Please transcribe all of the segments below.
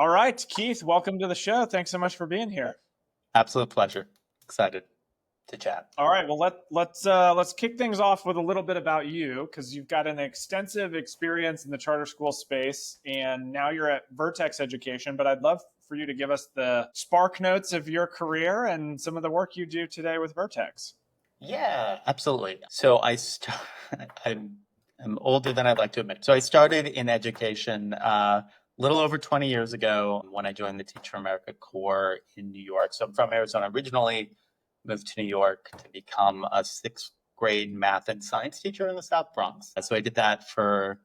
All right, Keith, welcome to the show. Thanks so much for being here. Absolute pleasure. Excited to chat. All right, well let's kick things off with a little bit about you because you've got an extensive experience in the charter school space, and now you're at Vertex Education. But I'd love for you to give us the spark notes of your career and some of the work you do today with Vertex. Yeah, absolutely. I'm, I'm older than I'd like to admit. So I started in education a little over 20 years ago when I joined the Teach for America Corps in New York. So I'm from Arizona originally, moved to New York to become a sixth grade math and science teacher in the South Bronx. So I did that for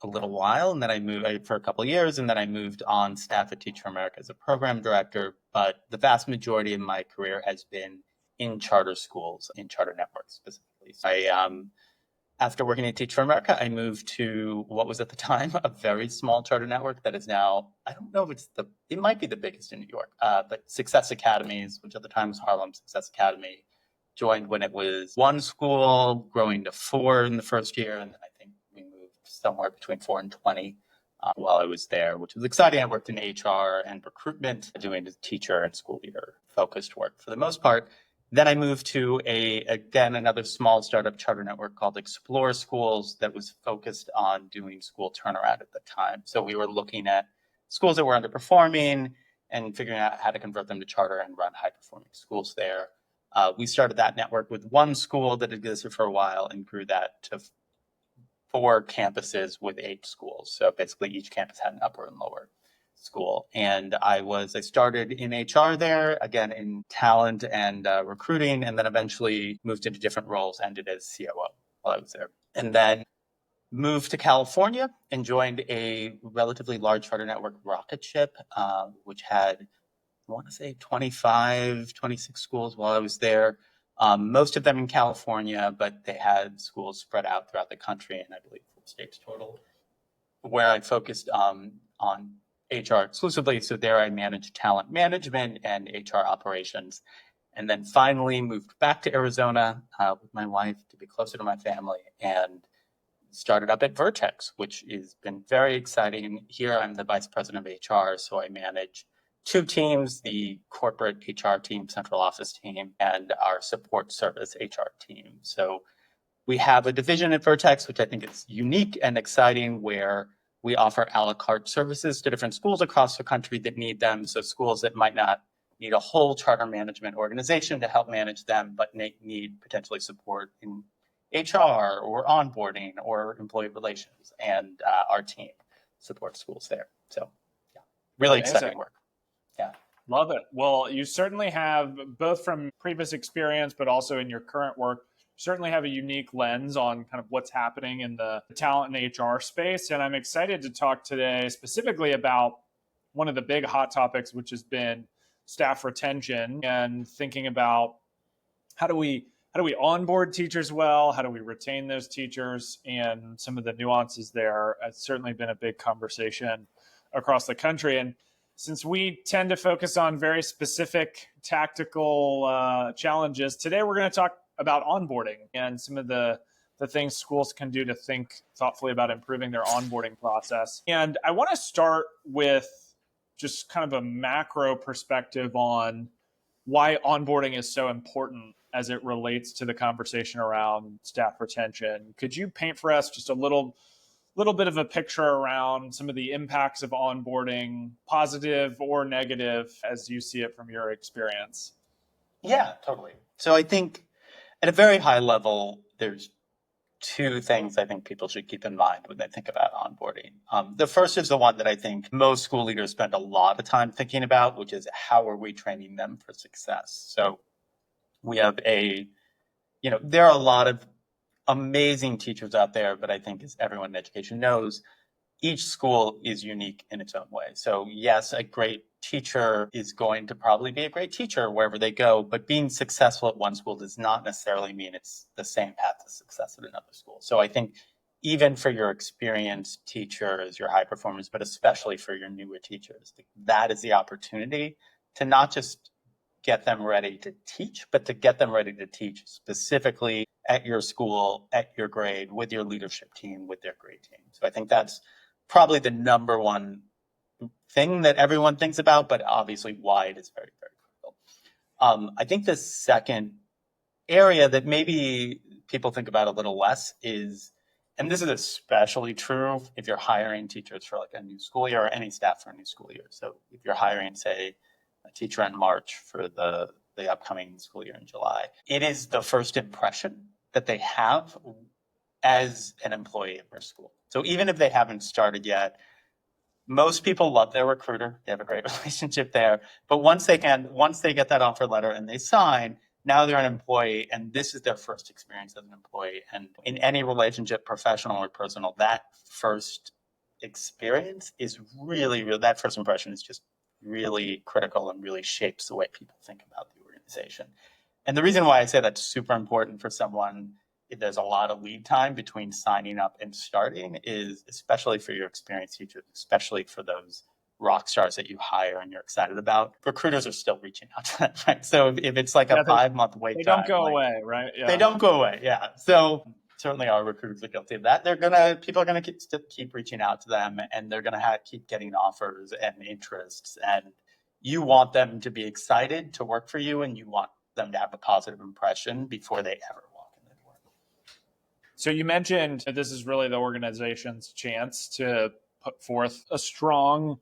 a little while, and then I moved for a couple of years, and then I moved on staff at Teach for America as a program director. But the vast majority of my career has been in charter schools, in charter networks specifically. After working at Teach for America, I moved to what was at the time a very small charter network that is now, I don't know if it might be the biggest in New York, but Success Academies, which at the time was Harlem Success Academy, joined when it was one school, growing to four in the first year, and I think we moved somewhere between 4 and 20 while I was there, which was exciting. I worked in HR and recruitment, doing teacher and school leader focused work for the most part. Then I moved to another small startup charter network called Explore Schools that was focused on doing school turnaround at the time. So we were looking at schools that were underperforming and figuring out how to convert them to charter and run high performing schools there. We started that network with one school that existed for a while and grew that to 4 campuses with 8 schools. So basically each campus had an upper and lower school. And I started in HR there, again in talent and recruiting, and then eventually moved into different roles, ended as COO while I was there. And then moved to California and joined a relatively large charter network, Rocket Ship, which had, I want to say 25, 26 schools while I was there. Most of them in California, but they had schools spread out throughout the country, and I believe 4 states total, where I focused on HR exclusively. So there I managed talent management and HR operations. And then finally moved back to Arizona with my wife to be closer to my family and started up at Vertex, which has been very exciting. Here I'm the vice president of HR, so I manage 2 teams, the corporate HR team, central office team, and our support service HR team. So we have a division at Vertex, which I think is unique and exciting, where we offer a la carte services to different schools across the country that need them. So schools that might not need a whole charter management organization to help manage them, but need potentially support in HR or onboarding or employee relations. And our team supports schools there. So yeah, really Amazing. exciting work. Yeah. Love it. Well, you certainly have, both from previous experience, but also in your current work, certainly have a unique lens on kind of what's happening in the talent and HR space. And I'm excited to talk today specifically about one of the big hot topics, which has been staff retention and thinking about how do we onboard teachers well? How do we retain those teachers? And some of the nuances there has certainly been a big conversation across the country. And since we tend to focus on very specific tactical challenges, today we're going to talk about onboarding and some of the things schools can do to think thoughtfully about improving their onboarding process. And I want to start with just kind of a macro perspective on why onboarding is so important as it relates to the conversation around staff retention. Could you paint for us just a little bit of a picture around some of the impacts of onboarding, positive or negative, as you see it from your experience? Yeah, totally. So I think at a very high level, there's 2 things I think people should keep in mind when they think about onboarding. The first is the one that I think most school leaders spend a lot of time thinking about, which is how are we training them for success? So we have there are a lot of amazing teachers out there, but I think as everyone in education knows, each school is unique in its own way. So yes, a great teacher is going to probably be a great teacher wherever they go, but being successful at one school does not necessarily mean it's the same path to success at another school. So I think even for your experienced teachers, your high performers, but especially for your newer teachers, that is the opportunity to not just get them ready to teach, but to get them ready to teach specifically at your school, at your grade, with your leadership team, with their grade team. So I think that's probably the number one thing that everyone thinks about, but obviously why it is very, very critical. I think the second area that maybe people think about a little less is, and this is especially true if you're hiring teachers for like a new school year or any staff for a new school year. So if you're hiring, say, a teacher in March for the upcoming school year in July, it is the first impression that they have as an employee of their school. So even if they haven't started yet, most people love their recruiter. They have a great relationship there. But once they get that offer letter and they sign, now they're an employee, and this is their first experience as an employee. And in any relationship, professional or personal, that first experience is really, really, that first impression is just really critical and really shapes the way people think about the organization. And the reason why I say that's super important for someone, if there's a lot of lead time between signing up and starting, is especially for your experienced teachers, especially for those rock stars that you hire and you're excited about. Recruiters are still reaching out to them, right? So if it's like a 5-month wait they time, don't go away, right? They don't go away, yeah. So certainly our recruiters are guilty of that. People are gonna keep reaching out to them, and they're gonna keep getting offers and interests, and you want them to be excited to work for you, and you want them to have a positive impression before they ever walk in the door. So you mentioned that this is really the organization's chance to put forth a strong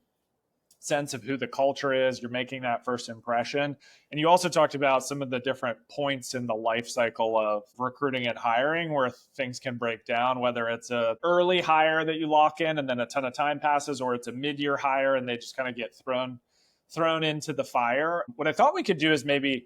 sense of who the culture is. You're making that first impression. And you also talked about some of the different points in the life cycle of recruiting and hiring where things can break down, whether it's a early hire that you lock in and then a ton of time passes, or it's a mid-year hire and they just kind of get thrown into the fire. What I thought we could do is maybe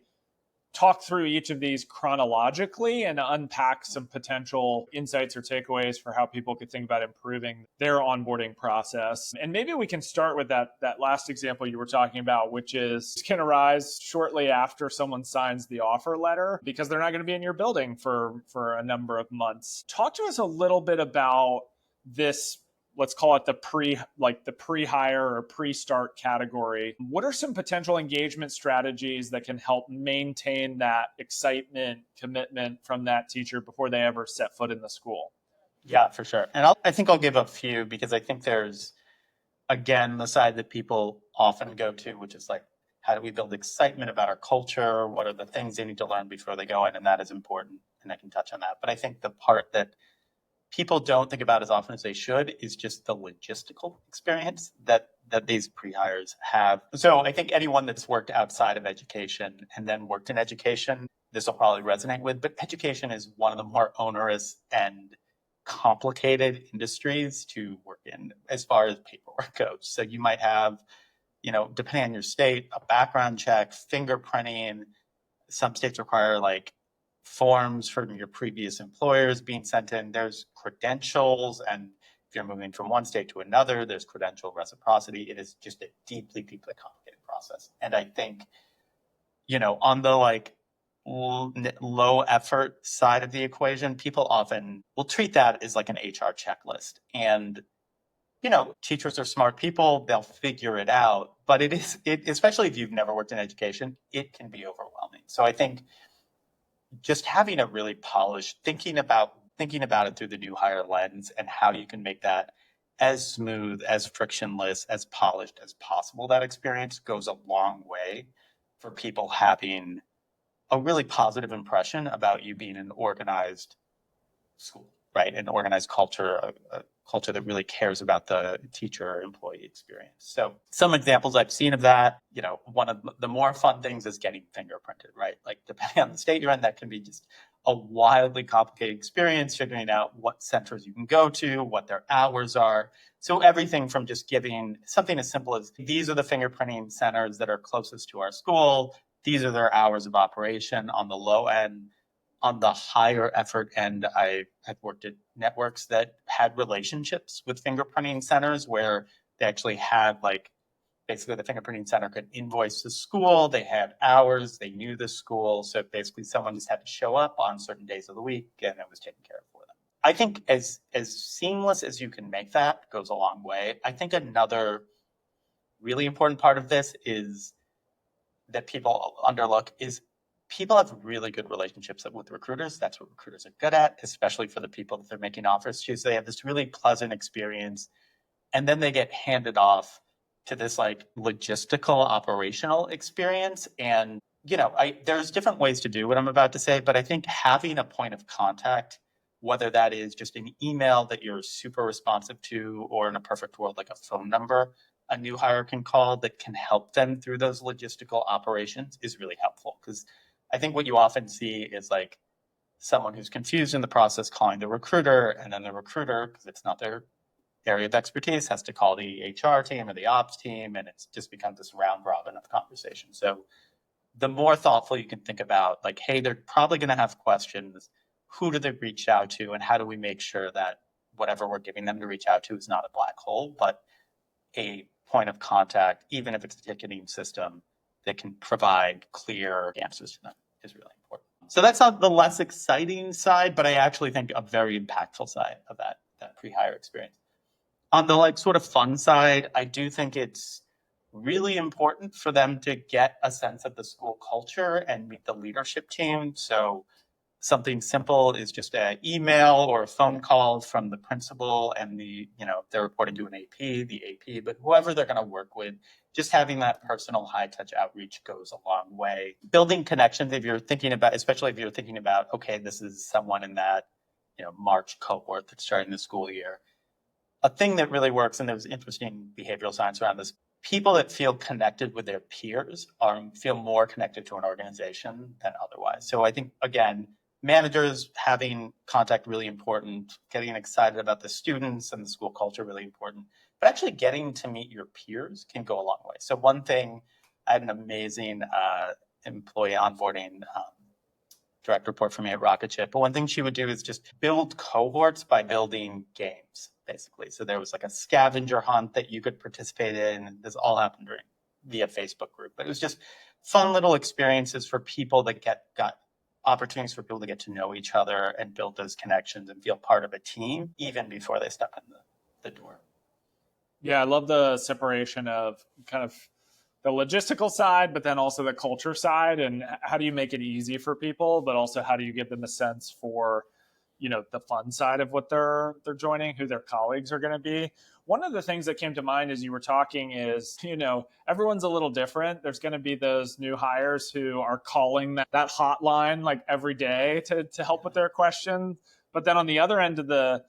talk through each of these chronologically and unpack some potential insights or takeaways for how people could think about improving their onboarding process. And maybe we can start with that last example you were talking about, which is can arise shortly after someone signs the offer letter because they're not going to be in your building for a number of months. Talk to us a little bit about this, let's call it the pre-hire or pre-start category. What are some potential engagement strategies that can help maintain that excitement, commitment from that teacher before they ever set foot in the school? Yeah, for sure. And I think I'll give a few because I think there's, again, the side that people often go to, which is like, how do we build excitement about our culture? What are the things they need to learn before they go in? And that is important. And I can touch on that. But I think the part that people don't think about as often as they should is just the logistical experience that these pre-hires have. So I think anyone that's worked outside of education and then worked in education, this will probably resonate with, but education is one of the more onerous and complicated industries to work in as far as paperwork goes. So you might have, depending on your state, a background check, fingerprinting. Some states require like forms from your previous employers being sent in. There's credentials, and if you're moving from one state to another, there's credential reciprocity. It is just a deeply, deeply complicated process. And I think, on the like low effort side of the equation, people often will treat that as like an HR checklist. And teachers are smart people, they'll figure it out. But especially if you've never worked in education, it can be overwhelming. So I think just having a really polished, thinking about it through the new hire lens and how you can make that as smooth, as frictionless, as polished as possible, that experience goes a long way for people having a really positive impression about you being an organized school, right? An organized culture, a culture that really cares about the teacher employee experience. So some examples I've seen of that, one of the more fun things is getting fingerprinted, right? Like depending on the state you're in, that can be just a wildly complicated experience, figuring out what centers you can go to, what their hours are. So everything from just giving something as simple as these are the fingerprinting centers that are closest to our school. These are their hours of operation on the low end. On the higher effort end, I've worked at networks that had relationships with fingerprinting centers where they actually had basically the fingerprinting center could invoice the school. They had hours, they knew the school. So basically someone just had to show up on certain days of the week and it was taken care of for them. I think as seamless as you can make that goes a long way. I think another really important part of this is that people underlook is people have really good relationships with recruiters. That's what recruiters are good at, especially for the people that they're making offers to. So they have this really pleasant experience, and then they get handed off to this like logistical operational experience. And, there's different ways to do what I'm about to say, but I think having a point of contact, whether that is just an email that you're super responsive to, or in a perfect world, like a phone number, a new hire can call that can help them through those logistical operations is really helpful. Because I think what you often see is like someone who's confused in the process calling the recruiter, and then the recruiter, because it's not their area of expertise, has to call the HR team or the ops team, and it's just becomes this round robin of conversation. So the more thoughtful you can think about, like, hey, they're probably going to have questions. Who do they reach out to, and how do we make sure that whatever we're giving them to reach out to is not a black hole, but a point of contact, even if it's a ticketing system that can provide clear answers to them, is really important. So that's on the less exciting side, but I actually think a very impactful side of that pre-hire experience. On the like sort of fun side, I do think it's really important for them to get a sense of the school culture and meet the leadership team. So something simple is just an email or a phone call from the principal and they're reporting to an AP, the AP, but whoever they're going to work with, just having that personal high touch outreach goes a long way. Building connections, especially if you're thinking about, okay, this is someone in that, March cohort that's starting the school year. A thing that really works, and there's interesting behavioral science around this, people that feel connected with their peers feel more connected to an organization than otherwise. So I think, again, managers having contact really important, getting excited about the students and the school culture really important, but actually getting to meet your peers can go a long way. So one thing, I had an amazing employee onboarding direct report for me at Rocket Ship, but one thing she would do is just build cohorts by building games, basically. So there was like a scavenger hunt that you could participate in. This all happened via Facebook group, but it was just fun little experiences for people that got opportunities for people to get to know each other and build those connections and feel part of a team even before they step in the door. Yeah, I love the separation of kind of the logistical side, but then also the culture side, and how do you make it easy for people, but also how do you give them a sense for, the fun side of what they're joining, who their colleagues are going to be. One of the things that came to mind as you were talking is, everyone's a little different. There's going to be those new hires who are calling that hotline like every day to help with their question. But then on the other end of the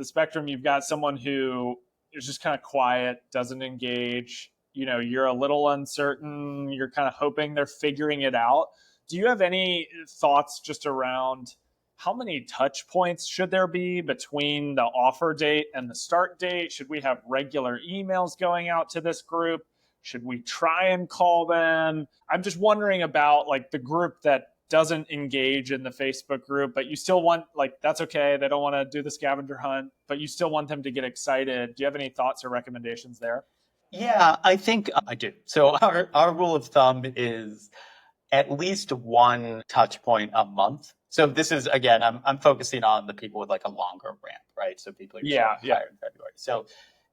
spectrum, you've got someone who is just kind of quiet, doesn't engage. You're a little uncertain. You're kind of hoping they're figuring it out. Do you have any thoughts just around how many touch points should there be between the offer date and the start date? Should we have regular emails going out to this group? Should we try and call them? I'm just wondering about like the group that doesn't engage in the Facebook group, but you still want, like, that's okay. They don't want to do the scavenger hunt, but you still want them to get excited. Do you have any thoughts or recommendations there? Yeah, I think I do. So our rule of thumb is at least one touch point a month. So this is, again, I'm focusing on the people with like a longer ramp, right? So people are Yeah. hired in February. So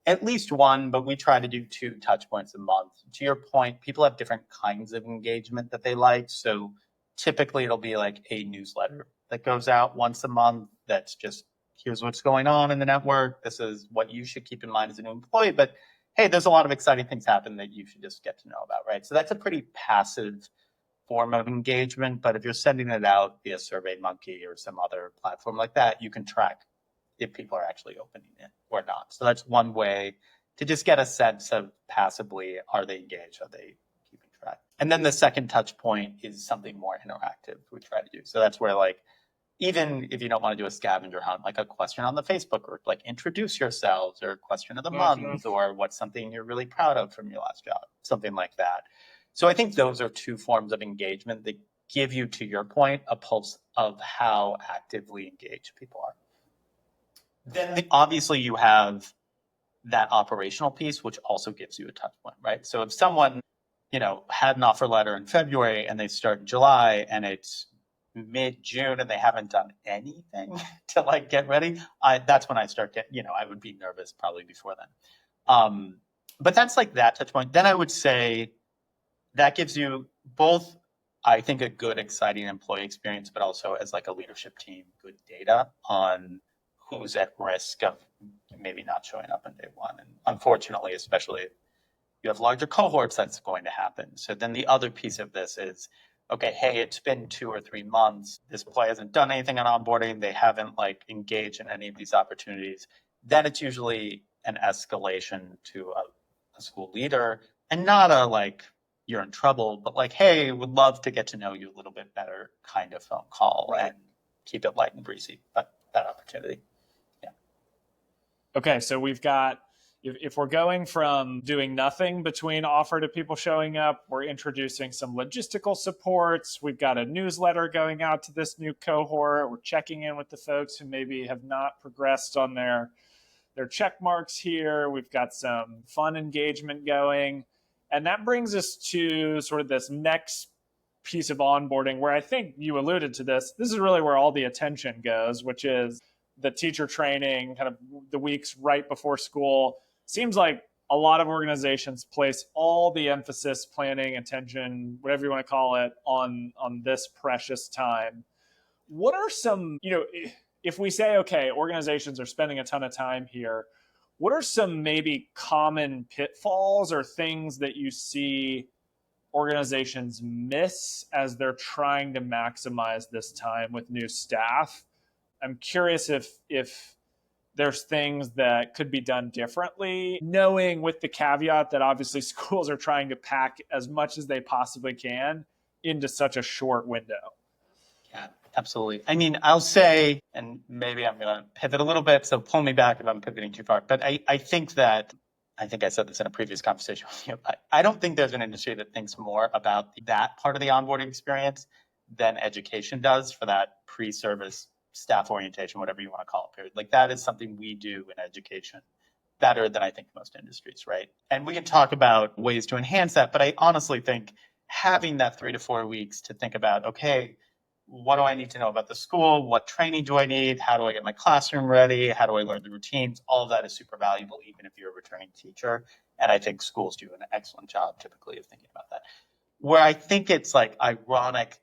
at least one, but we try to do 2 touch points a month. To your point, people have different kinds of engagement that they like. So typically it'll be like a newsletter that goes out once a month. That's just, here's what's going on in the network. This is what you should keep in mind as a new employee. But hey, there's a lot of exciting things happen that you should just get to know about, right? So that's a pretty passive form of engagement. But if you're sending it out via SurveyMonkey or some other platform like that, you can track if people are actually opening it or not. So that's one way to just get a sense of passively, are they engaged? Are they keeping track? And then the second touch point is something more interactive we try to do. So that's where, like, even if you don't want to do a scavenger hunt, like a question on the Facebook group, like introduce yourselves, or question of the month, or what's something you're really proud of from your last job, something like that. So I think those are 2 forms of engagement that give you, to your point, a pulse of how actively engaged people are. Then obviously you have that operational piece, which also gives you a touch point, right? So if someone, had an offer letter in February and they start in July and it's mid-June and they haven't done anything to like get ready, that's when I start I would be nervous probably before then. But that's like that touch point. Then I would say that gives you both, I think, a good, exciting employee experience, but also as like a leadership team, good data on who's at risk of maybe not showing up on day one. And unfortunately, especially you have larger cohorts that's going to happen. So then the other piece of this is, okay, hey, it's been 2 or 3 months. This play hasn't done anything on onboarding. They haven't like engaged in any of these opportunities. Then it's usually an escalation to a school leader, and not a like, you're in trouble, but like, hey, would love to get to know you a little bit better kind of phone call, Right. and keep it light and breezy, but that opportunity. Yeah. Okay, so we've got, if we're going from doing nothing between offer to people showing up, we're introducing some logistical supports. We've got a newsletter going out to this new cohort. We're checking in with the folks who maybe have not progressed on their check marks here. We've got some fun engagement going. And that brings us to sort of this next piece of onboarding where I think you alluded to this. This is really where all the attention goes, which is the teacher training, kind of the weeks right before school. Seems like a lot of organizations place all the emphasis, planning, attention, whatever you want to call it, on this precious time. What are some, if we say, okay, organizations are spending a ton of time here, what are some maybe common pitfalls or things that you see organizations miss as they're trying to maximize this time with new staff? I'm curious if there's things that could be done differently, knowing with the caveat that obviously schools are trying to pack as much as they possibly can into such a short window. Yeah, absolutely. I mean, I'll say, and maybe I'm going to pivot a little bit, so pull me back if I'm pivoting too far. But I think that, I think I said this in a previous conversation with you. I don't think there's an industry that thinks more about that part of the onboarding experience than education does for that pre-service staff orientation, whatever you want to call it, period. Like that is something we do in education better than I think most industries, right? And we can talk about ways to enhance that, but I honestly think having that 3 to 4 weeks to think about, okay, what do I need to know about the school? What training do I need? How do I get my classroom ready? How do I learn the routines? All of that is super valuable, even if you're a returning teacher. And I think schools do an excellent job typically of thinking about that. Where I think it's like ironic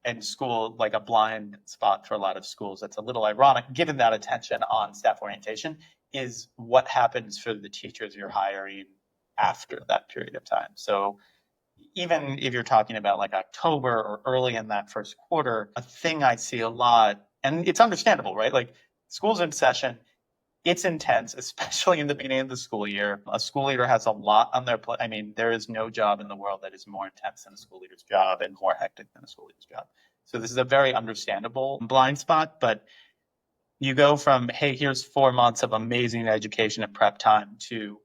in school, like a blind spot for a lot of schools, that's a little ironic, given that attention on staff orientation, is what happens for the teachers you're hiring after that period of time. So even if you're talking about like October or early in that first quarter, a thing I see a lot, and it's understandable, right? Like school's in session, it's intense, especially in the beginning of the school year. A school leader has a lot on their plate. I mean, there is no job in the world that is more intense than a school leader's job and more hectic than a school leader's job. So this is a very understandable blind spot, but you go from, hey, here's 4 months of amazing education and prep time to,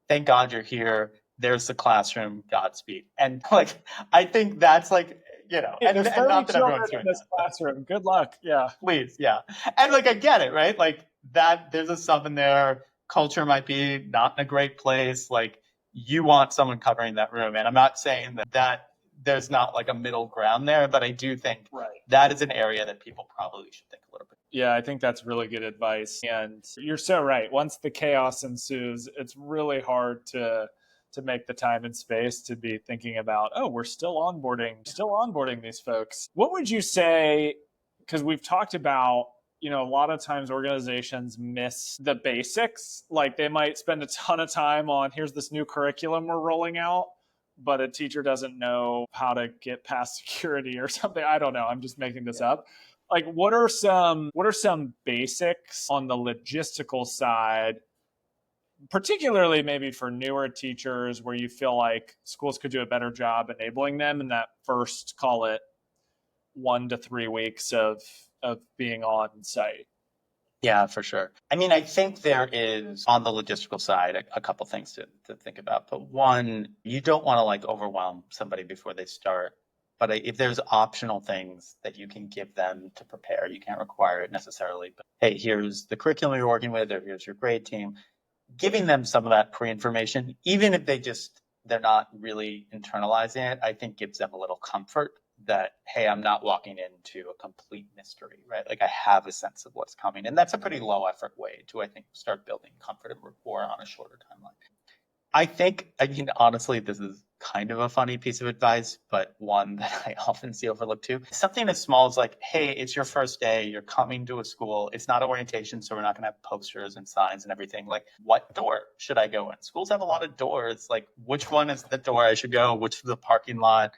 thank God you're here. There's the classroom, Godspeed. And like, I think that's like, Hey, there's 30 not that children everyone's in doing this that. classroom. Good luck. Yeah. Please, yeah. And like, I get it, right? Like that, there's a sub in there. Culture might be not in a great place. Like you want someone covering that room. And I'm not saying that there's not like a middle ground there, but I do think that is an area that people probably should think a little bit. Yeah, I think that's really good advice. And you're so right. Once the chaos ensues, it's really hard to make the time and space to be thinking about, oh, we're still onboarding these folks. What would you say? Because we've talked about, a lot of times organizations miss the basics. Like they might spend a ton of time on, here's this new curriculum we're rolling out, but a teacher doesn't know how to get past security or something. I don't know. I'm just making this up. Like what are some basics on the logistical side, particularly maybe for newer teachers, where you feel like schools could do a better job enabling them in that first, call it 1 to 3 weeks of being on site? Yeah, for sure. I mean, I think there is on the logistical side a couple things to think about. But one, you don't want to like overwhelm somebody before they start. But if there's optional things that you can give them to prepare, you can't require it necessarily. But hey, here's the curriculum you're working with, or here's your grade team. Giving them some of that pre-information, even if they're not really internalizing it, I think gives them a little comfort that, hey, I'm not walking into a complete mystery, right? Like I have a sense of what's coming. And that's a pretty low effort way to, I think, start building comfort and rapport on a shorter timeline. I think, honestly, this is kind of a funny piece of advice, but one that I often see overlooked too. Something as small as like, hey, it's your first day, you're coming to a school, it's not orientation, so we're not going to have posters and signs and everything. Like, what door should I go in? Schools have a lot of doors. Like, which one is the door I should go? Which is the parking lot?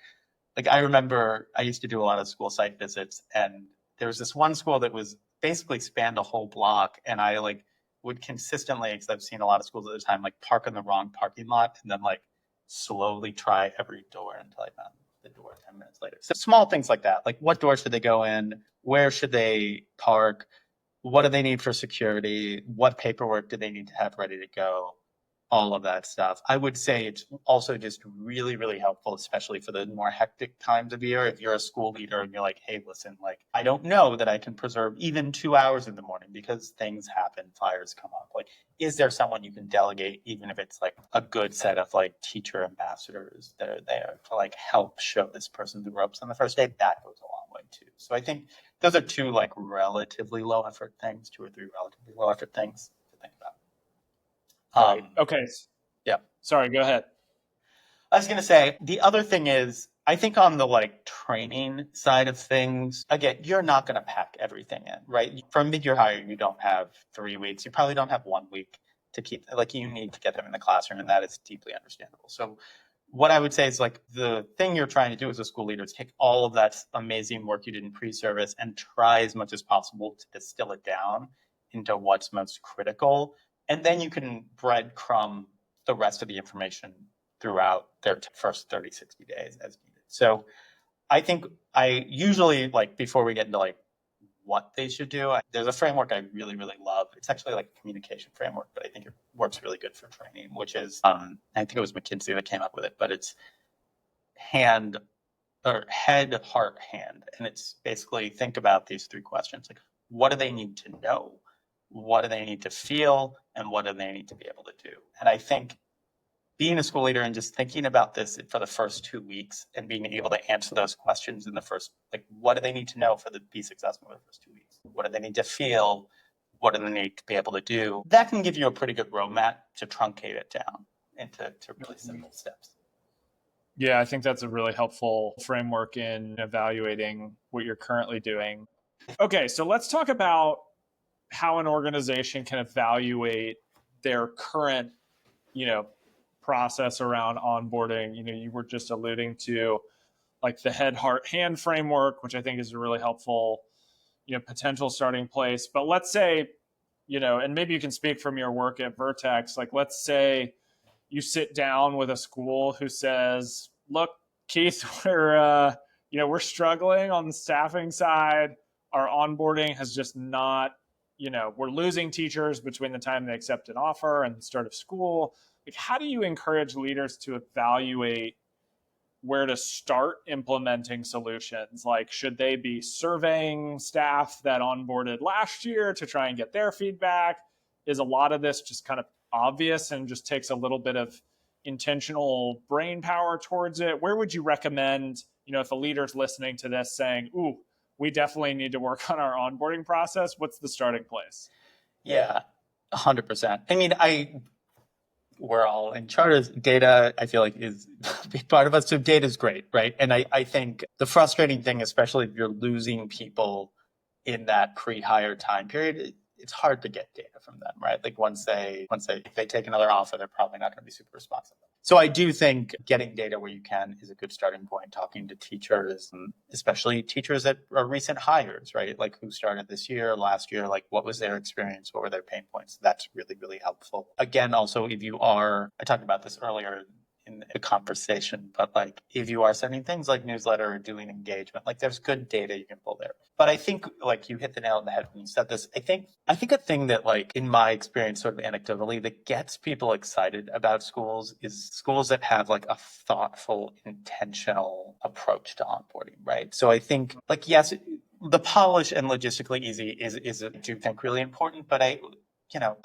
Like, I remember I used to do a lot of school site visits, and there was this one school that was basically spanned a whole block, and I like would consistently, because I've seen a lot of schools at the time, like park in the wrong parking lot and then like slowly try every door until I found the door 10 minutes later. So small things like that, like what door should they go in? Where should they park? What do they need for security? What paperwork do they need to have ready to go? All of that stuff. I would say it's also just really, really helpful, especially for the more hectic times of year. If you're a school leader and you're like, hey, listen, like, I don't know that I can preserve even 2 hours in the morning because things happen, fires come up. Like, is there someone you can delegate, even if it's like a good set of like teacher ambassadors that are there to like help show this person the ropes on the first day? That goes a long way too. So I think those are two like relatively low effort things, 2 or 3 relatively low effort things to think about. Right. Okay. Yeah. Sorry, go ahead. I was going to say, the other thing is, I think on the like training side of things, again, you're not going to pack everything in, right? From mid-year hire, you don't have 3 weeks. You probably don't have 1 week to keep, like you need to get them in the classroom, and that is deeply understandable. So what I would say is like the thing you're trying to do as a school leader is take all of that amazing work you did in pre-service and try as much as possible to distill it down into what's most critical. And then you can breadcrumb the rest of the information throughout their first 30, 60 days as needed. So I think I usually, like, before we get into like what they should do, there's a framework I really, really love. It's actually like a communication framework, but I think it works really good for training, which is, I think it was McKinsey that came up with it, but it's hand or head, heart, hand. And it's basically think about these 3 questions. Like, what do they need to know? What do they need to feel? And what do they need to be able to do? And I think being a school leader and just thinking about this for the first 2 weeks and being able to answer those questions in the first, like, what do they need to know for the be successful in the first 2 weeks? What do they need to feel? What do they need to be able to do? That can give you a pretty good roadmap to truncate it down into really simple steps. Yeah, I think that's a really helpful framework in evaluating what you're currently doing. Okay, so let's talk about how an organization can evaluate their current, process around onboarding. You were just alluding to like the head, heart, hand framework, which I think is a really helpful, potential starting place. But let's say, and maybe you can speak from your work at Vertex, like let's say you sit down with a school who says, look, Keith, we're struggling on the staffing side. Our onboarding has just not, we're losing teachers between the time they accept an offer and the start of school. Like, how do you encourage leaders to evaluate where to start implementing solutions? Like, should they be surveying staff that onboarded last year to try and get their feedback? Is a lot of this just kind of obvious and just takes a little bit of intentional brain power towards it? Where would you recommend, if a leader's listening to this saying, ooh, we definitely need to work on our onboarding process? What's the starting place? Yeah, 100%. I mean, we're all in charters. Data, I feel like, is a big part of us. So data is great, right? And I think the frustrating thing, especially if you're losing people in that pre-hire time period, it's hard to get data from them, right? Like once they take another offer, they're probably not going to be super responsive. So I do think getting data where you can is a good starting point. Talking to teachers, especially teachers that are recent hires, right? Like who started this year, last year, like what was their experience? What were their pain points? That's really, really helpful. Again, also, I talked about this earlier in the conversation, but like if you are sending things like newsletter or doing engagement, like there's good data you can pull there. But I think like you hit the nail on the head when you said this. I think a thing that, like, in my experience, sort of anecdotally, that gets people excited about schools is schools that have like a thoughtful, intentional approach to onboarding, right? So I think, like, yes, the polish and logistically easy is I do think really important, but I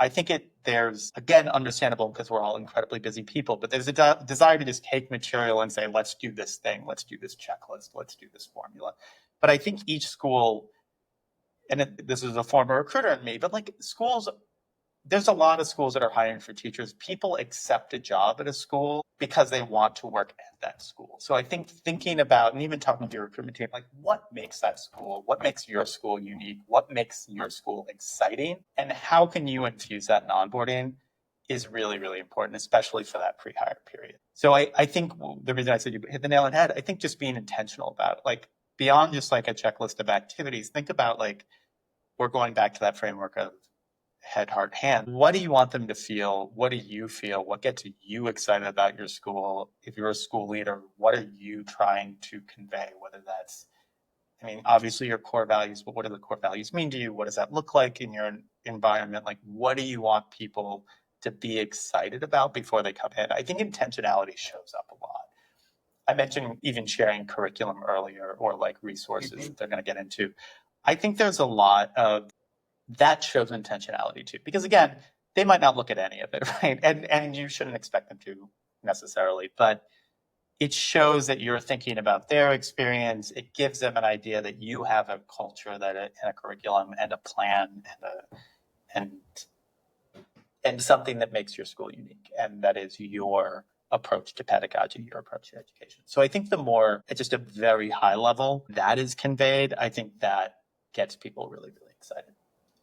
think there's, again, understandable because we're all incredibly busy people, but there's a desire to just take material and say, let's do this thing, let's do this checklist, let's do this formula. But I think each school, and this is a former recruiter in me, but like schools there's a lot of schools that are hiring for teachers. People accept a job at a school because they want to work at that school. So I think thinking about, and even talking to your recruitment team, like what makes that school, what makes your school unique, what makes your school exciting, and how can you infuse that in onboarding is really, really important, especially for that pre-hire period. So I think the reason I said you hit the nail on the head, I think just being intentional about it, like beyond just like a checklist of activities, think about like, we're going back to that framework of head, heart, hand. What do you want them to feel? What do you feel? What gets you excited about your school? If you're a school leader, what are you trying to convey? Whether that's, I mean, obviously your core values, but what do the core values mean to you? What does that look like in your environment? Like, what do you want people to be excited about before they come in? I think intentionality shows up a lot. I mentioned even sharing curriculum earlier or like resources that they're going to get into. I think there's a lot of that shows intentionality too, because again, they might not look at any of it, right? And you shouldn't expect them to necessarily, but it shows that you're thinking about their experience. It gives them an idea that you have a culture that and a curriculum and a plan and and something that makes your school unique, and that is your approach to pedagogy, your approach to education. So I think the more at just a very high level that is conveyed, I think that gets people really, really excited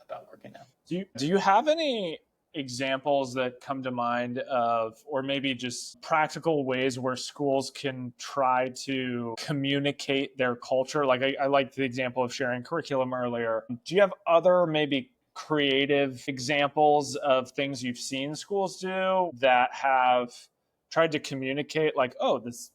about working out. Do you have any examples that come to mind of, or maybe just practical ways where schools can try to communicate their culture? Like I liked the example of sharing curriculum earlier. Do you have other maybe creative examples of things you've seen schools do that have tried to communicate like, oh, this,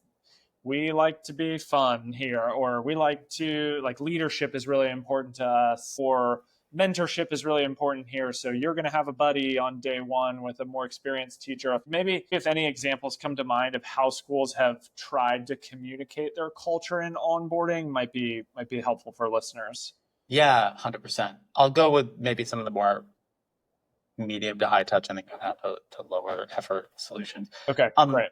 we like to be fun here, or we like to, like, leadership is really important to us, or mentorship is really important here, so you're going to have a buddy on day one with a more experienced teacher? Maybe if any examples come to mind of how schools have tried to communicate their culture in onboarding, might be helpful for listeners. Yeah, 100%. I'll go with maybe some of the more medium to high touch and then to lower effort solutions. Okay, great.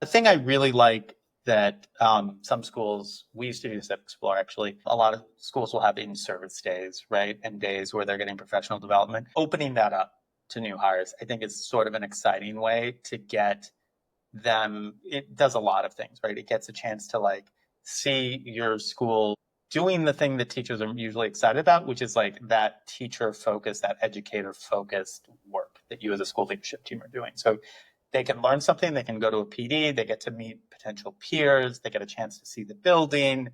The thing I really like that some schools, we used to do this at Explore actually, a lot of schools will have in-service days, right? And days where they're getting professional development. Opening that up to new hires, I think is sort of an exciting way to get them. It does a lot of things, right? It gets a chance to like see your school doing the thing that teachers are usually excited about, which is like that teacher focused, that educator focused work that you as a school leadership team are doing. So they can learn something, they can go to a PD, they get to meet potential peers, they get a chance to see the building.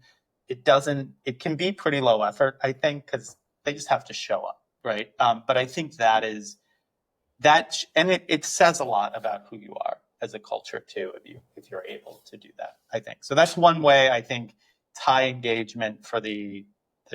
It can be pretty low effort, I think, because they just have to show up, right? But I think that is that, and it says a lot about who you are as a culture too, if you're able to do that, I think. So that's one way I think it's high engagement for the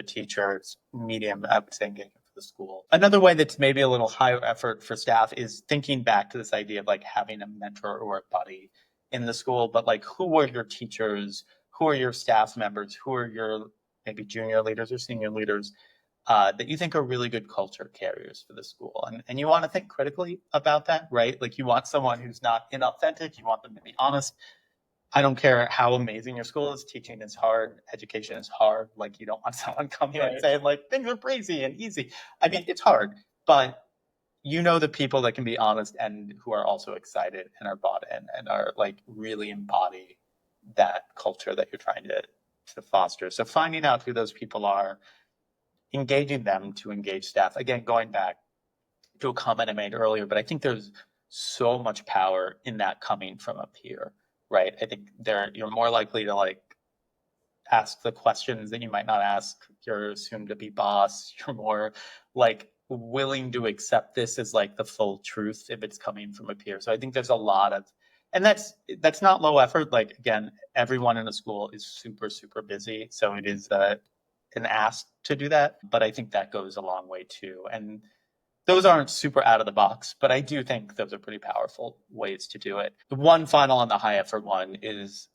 teachers, medium, I would say engagement for the school. Another way that's maybe a little higher effort for staff is thinking back to this idea of like having a mentor or a buddy in the school, but like who are your teachers, who are your staff members, who are your maybe junior leaders or senior leaders that you think are really good culture carriers for the school. And you want to think critically about that, right? Like you want someone who's not inauthentic, you want them to be honest. I don't care how amazing your school is, teaching is hard, education is hard. Like you don't want someone coming in and saying like things are breezy and easy. I mean, it's hard, but you know the people that can be honest and who are also excited and are bought in and are like really embody that culture that you're trying to foster. So finding out who those people are, engaging them to engage staff. Again, going back to a comment I made earlier, but I think there's so much power in that coming from a peer, right? I think you're more likely to like ask the questions that you might not ask your soon to be boss. You're more like willing to accept this as like the full truth if it's coming from a peer. So I think there's a lot of, and that's not low effort. Like again, everyone in a school is super, super busy. So it is an ask to do that, but I think that goes a long way too. And those aren't super out of the box, but I do think those are pretty powerful ways to do it. The one final on the high effort one is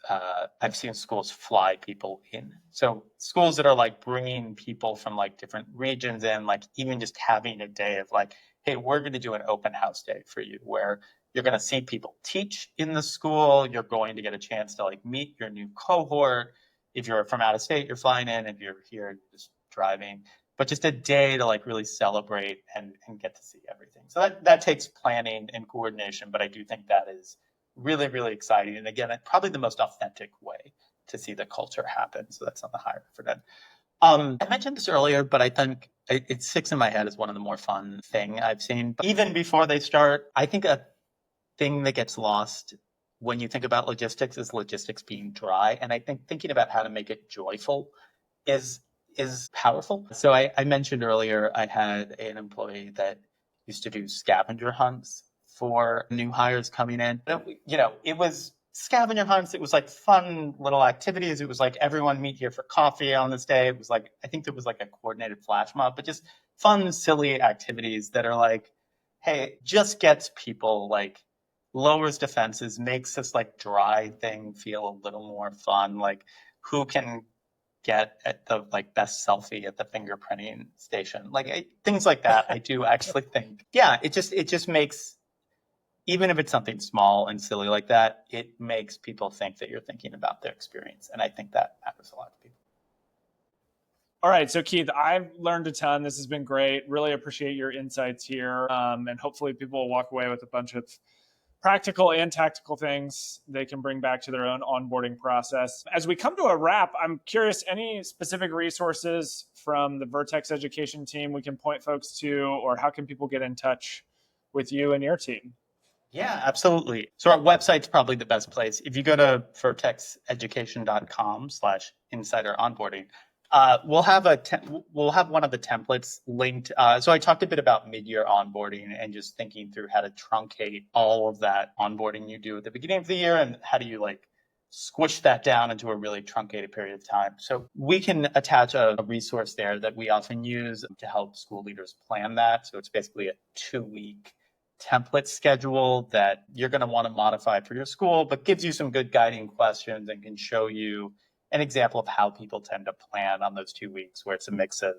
I've seen schools fly people in. So schools that are like bringing people from like different regions in, like even just having a day of like, hey, we're going to do an open house day for you where you're going to see people teach in the school. You're going to get a chance to like meet your new cohort. If you're from out of state, you're flying in. If you're here, you're just driving. but just a day to like really celebrate and get to see everything. So that takes planning and coordination, but I do think that is really, really exciting. And again, probably the most authentic way to see the culture happen. So that's on the higher effort end. I mentioned this earlier, but I think it sticks in my head as one of the more fun thing I've seen. But even before they start, I think a thing that gets lost when you think about logistics is logistics being dry. And I think thinking about how to make it joyful is powerful. So I mentioned earlier, I had an employee that used to do scavenger hunts for new hires coming in. It was scavenger hunts. It was like fun little activities. It was like everyone meet here for coffee on this day. It was like, I think there was like a coordinated flash mob, but just fun, silly activities that are like, hey, just gets people like lowers defenses, makes this like dry thing feel a little more fun. Like who can get at the like best selfie at the fingerprinting station, like things like that. I do actually think, yeah, it just makes, even if it's something small and silly like that, it makes people think that you're thinking about their experience. And I think that matters a lot to people. All right. So Keith, I've learned a ton. This has been great. Really appreciate your insights here. And hopefully people will walk away with a bunch of practical and tactical things they can bring back to their own onboarding process. As we come to a wrap, I'm curious, any specific resources from the Vertex Education team we can point folks to, or how can people get in touch with you and your team? Yeah, absolutely. So our website's probably the best place. If you go to vertexeducation.com/insider onboarding, we'll have one of the templates linked. So I talked a bit about mid-year onboarding and just thinking through how to truncate all of that onboarding you do at the beginning of the year, and how do you like squish that down into a really truncated period of time. So we can attach a resource there that we often use to help school leaders plan that. So it's basically a 2-week template schedule that you're going to want to modify for your school, but gives you some good guiding questions and can show you an example of how people tend to plan on those 2 weeks, where it's a mix of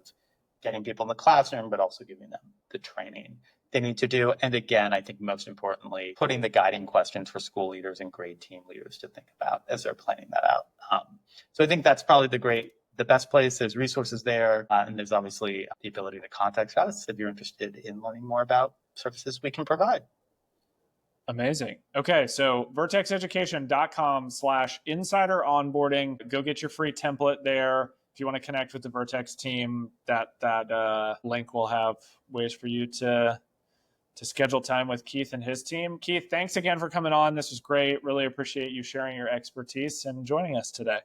getting people in the classroom, but also giving them the training they need to do. And again, I think most importantly, putting the guiding questions for school leaders and grade team leaders to think about as they're planning that out. So I think that's probably the best place. There's resources there. And there's obviously the ability to contact us if you're interested in learning more about services we can provide. Amazing. Okay, so vertexeducation.com/insider onboarding. Go get your free template there. If you want to connect with the Vertex team, that link will have ways for you to schedule time with Keith and his team. Keith, thanks again for coming on. This was great. Really appreciate you sharing your expertise and joining us today.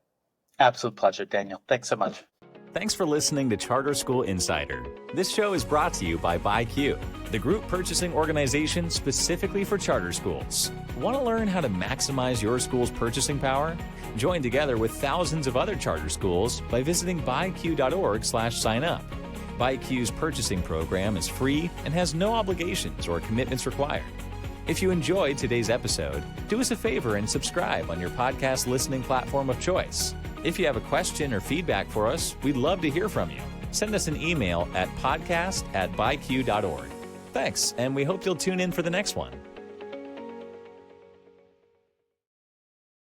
Absolute pleasure, Daniel. Thanks so much. Thanks for listening to Charter School Insider. This show is brought to you by BuyQ, the group purchasing organization specifically for charter schools. Want to learn how to maximize your school's purchasing power? Join together with thousands of other charter schools by visiting buyq.org/sign-up. BuyQ's purchasing program is free and has no obligations or commitments required. If you enjoyed today's episode, do us a favor and subscribe on your podcast listening platform of choice. If you have a question or feedback for us, we'd love to hear from you. Send us an email at podcast@byq.org. Thanks, and we hope you'll tune in for the next one.